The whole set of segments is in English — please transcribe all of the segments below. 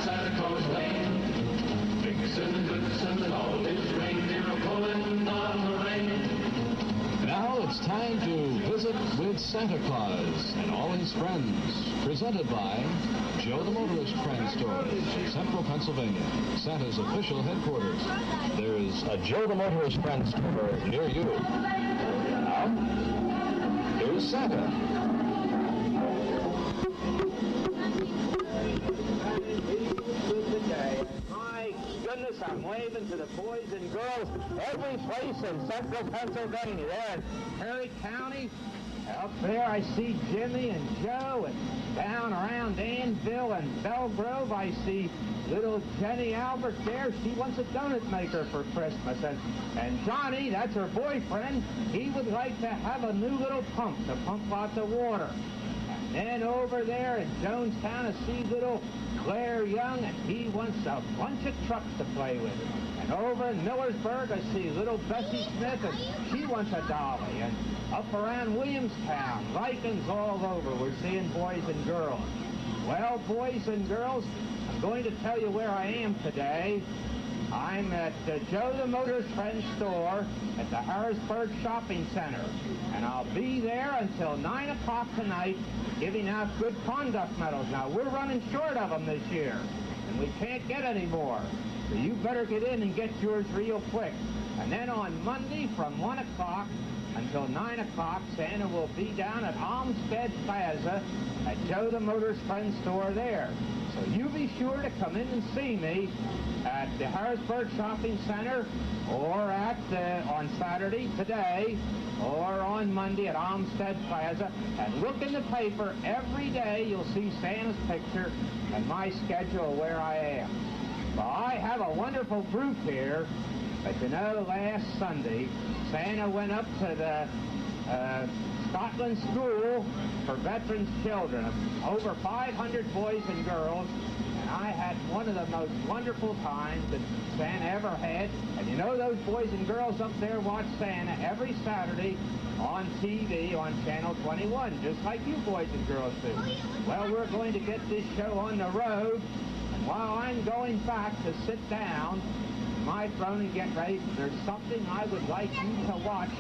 Santa Claus Lane. Vixen and Blitzen and all his reindeer are pulling on the rein. Now it's time to visit with Santa Claus and all his friends. Presented by Joe the Motorist Friend Store, Central Pennsylvania, Santa's official headquarters. There's a Joe the Motorist Friend Store near you. Now, here's Santa. My goodness, I'm waving to the boys and girls every place in central Pennsylvania. There in Perry County, up there I see Jimmy and Joe, and down around Danville and Belgrove I see little Jenny Albert there. She wants a donut maker for Christmas. And Johnny, that's her boyfriend, he would like to have a new little pump to pump lots of water. And then over there in Jonestown I see little Claire Young, and he wants a bunch of trucks to play with. And over in Millersburg, I see little Bessie Smith, and she wants a dolly. And up around Williamstown, Vikings all over, we're seeing boys and girls. Well, boys and girls, I'm going to tell you where I am today. I'm at Joe the Motorist Friend Store at the Harrisburg Shopping Center. And I'll be there until 9 o'clock tonight giving out good conduct medals. Now, we're running short of them this year, and we can't get any more. So you better get in and get yours real quick. And then on Monday from 1 o'clock until 9 o'clock, Santa will be down at Olmsted Plaza at Joe the Motorist Friend Store there. So you be sure to come in and see me at the Harrisburg Shopping Center, or at on Saturday today, or on Monday at Olmsted Plaza, and look in the paper every day. You'll see Santa's picture and my schedule where I am. Well, I have a wonderful group here, but you know, last Sunday Santa went up to the Scotland School for Veterans Children, over 500 boys and girls, and I had one of the most wonderful times that Santa ever had. And you know, those boys and girls up there watch Santa every Saturday on TV on Channel 21, just like you boys and girls do. Well, we're going to get this show on the road, and while I'm going back to sit down in my throne and get ready, there's something I would like you to watch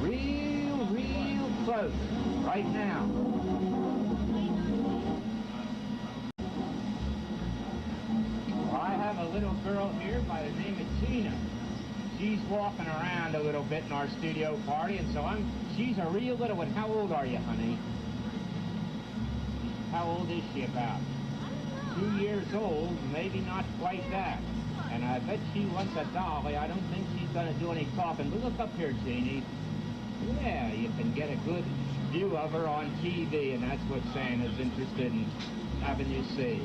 real close right now. Well, I have a little girl here by the name of Tina. She's walking around a little bit in our studio party, and so she's a real little one. How old are you, honey? How old is she about? 2 years old, maybe not quite that. And I bet she wants a dolly. I don't think she's going to do any talking. But look up here, Jeannie. Yeah, you can get a good view of her on TV, and that's what Santa's interested in having you see.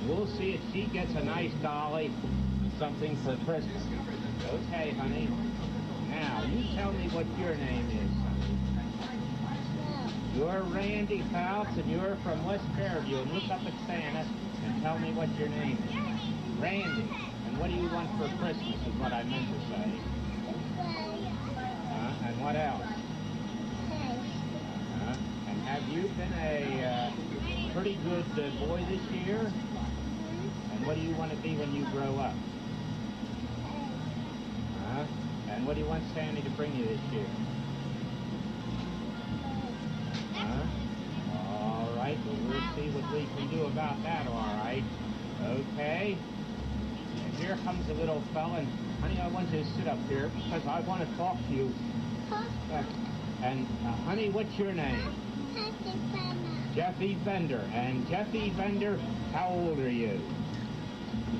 We'll see if she gets a nice dolly, something for Christmas. Okay, honey. Now, you tell me what your name is, honey. You're Randy Phelps, and you're from West Fairview. And look up at Santa and tell me what your name is. Randy. And what do you want for Christmas is what I meant to say. And what else? And have you been a pretty good boy this year? And what do you want to be when you grow up? And what do you want Santa to bring you this year? All right, well, we'll see what we can do about that, all right? Okay. And here comes a little fella, and honey, I want you to sit up here because I want to talk to you. And honey, what's your name? Jeffy Bender. And Jeffy Bender, how old are you?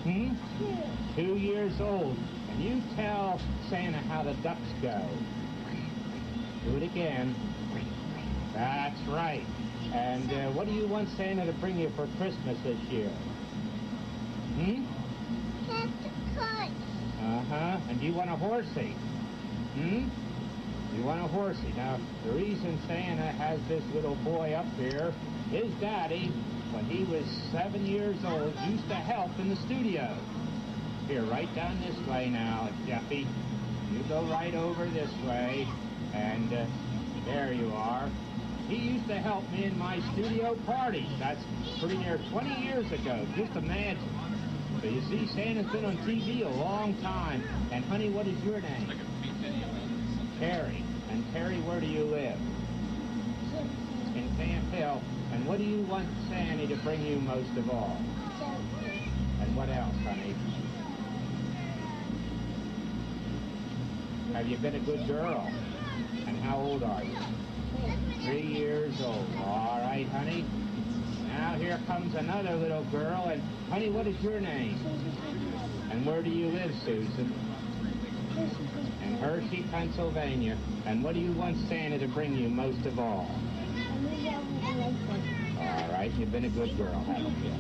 2 years old. And you tell Santa how the ducks go. Do it again. That's right. And what do you want Santa to bring you for Christmas this year? And do you want a horsey? You want a horsey. Now, the reason Santa has this little boy up here, his daddy, when he was 7 years old, used to help in the studio. Here, right down this way now, Jeffy. You go right over this way, and there you are. He used to help me in my studio parties. That's pretty near 20 years ago. Just imagine. So you see, Santa's been on TV a long time. And honey, what is your name? Terry. And Terry, where do you live? In Camp Hill. And what do you want Santa to bring you most of all? And what else, honey? Have you been a good girl? And how old are you? 3 years old. All right, honey. Now here comes another little girl. And honey, what is your name? And where do you live, Susan? In Hershey, Pennsylvania. And what do you want Santa to bring you most of all? All right, you've been a good girl, haven't you?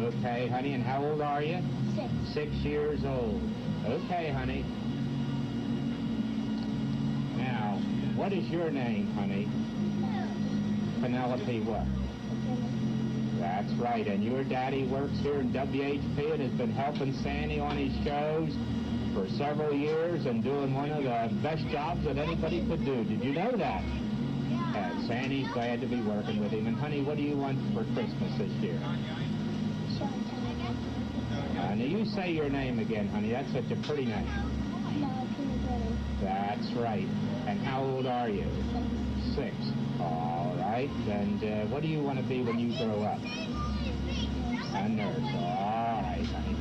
Okay, honey, and how old are you? 6 years old. Okay, honey. Now, what is your name, honey? Penelope what? That's right, and your daddy works here in WHP and has been helping Sandy on his shows for several years and doing one of the best jobs that anybody could do. Did you know that? And Sandy's glad to be working with him. And honey, what do you want for Christmas this year? Now you say your name again, honey. That's such a pretty name. That's right. And how old are you? 6. All right. And what do you want to be when you grow up? A nurse. All right, honey.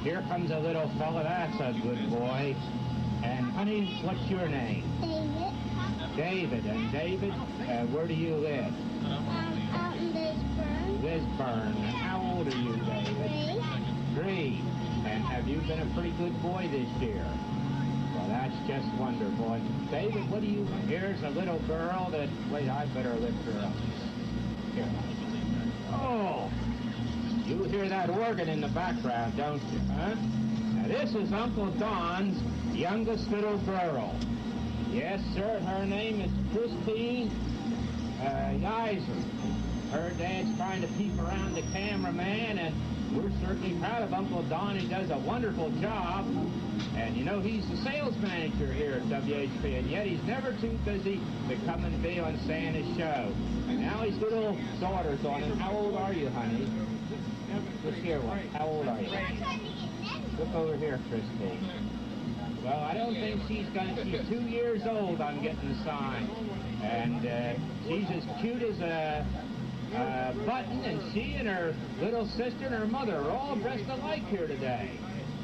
Here comes a little fella. That's a good boy. And honey, what's your name? David. David. And David, where do you live? Out in Lisburn. Lisburn. And how old are you, David? 3. And have you been a pretty good boy this year? Well, that's just wonderful. And David, what do you... Here's a little girl that... Wait, I better lift her up. Here. Oh! You hear that organ in the background, don't you, huh? Now, this is Uncle Don's youngest little girl. Yes, sir, her name is Christine Geyser. Her dad's trying to peep around the cameraman, and we're certainly proud of Uncle Don. He does a wonderful job. And, you know, he's the sales manager here at WHP, and yet he's never too busy to come and be on Santa's show. And now his little daughter's on him. How old are you, honey? Look here, one. How old are you? Look over here, Christine. Well, I don't think she's 2 years old, I'm getting the sign. And she's as cute as a button, and she and her little sister and her mother are all dressed alike here today.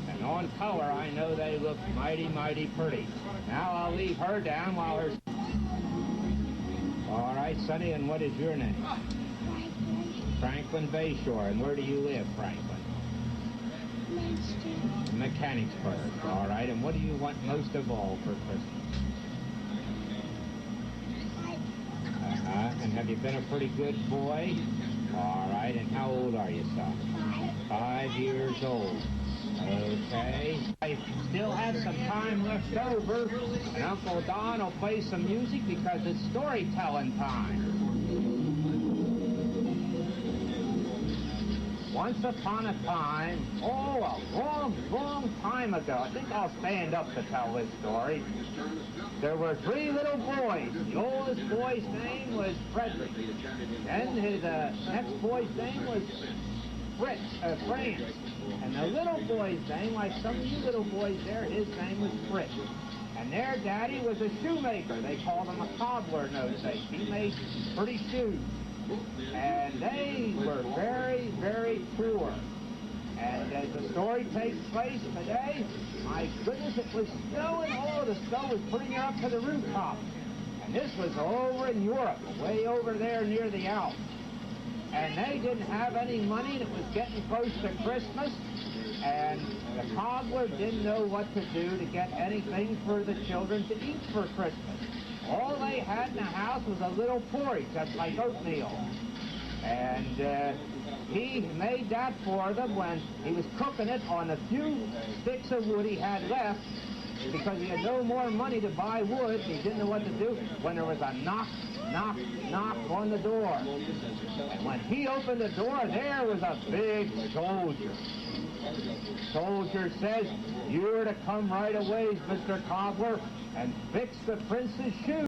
And on color, I know they look mighty, mighty pretty. Now I'll leave her down while her... All right, Sonny, and what is your name? Franklin Bayshore. And where do you live, Franklin? Mechanicsburg. All right, and what do you want most of all for Christmas? And have you been a pretty good boy? All right, and how old are you, son? 5 years old. Okay. I still have some time left over, and Uncle Don will play some music because it's storytelling time. Once upon a time, a long, long time ago, I think I'll stand up to tell this story, there were 3 little boys. The oldest boy's name was Frederick. Then his next boy's name was France. And the little boy's name, like some of you little boys there, his name was Fritz. And their daddy was a shoemaker. They called him a cobbler in those days. He made pretty shoes. And they were very, very poor. And as the story takes place today, my goodness, it was snowing. Oh, the snow was pretty near up to the rooftop. And this was over in Europe, way over there near the Alps. And they didn't have any money, and it was getting close to Christmas. And the cobbler didn't know what to do to get anything for the children to eat for Christmas. All they had in the house was a little porridge, just like oatmeal. And he made that for them when he was cooking it on the few sticks of wood he had left, because he had no more money to buy wood. He didn't know what to do when there was a knock, knock, knock on the door. And when he opened the door, there was a big soldier. Soldier says, "You're to come right away, Mr. Cobbler, and fix the prince's shoes."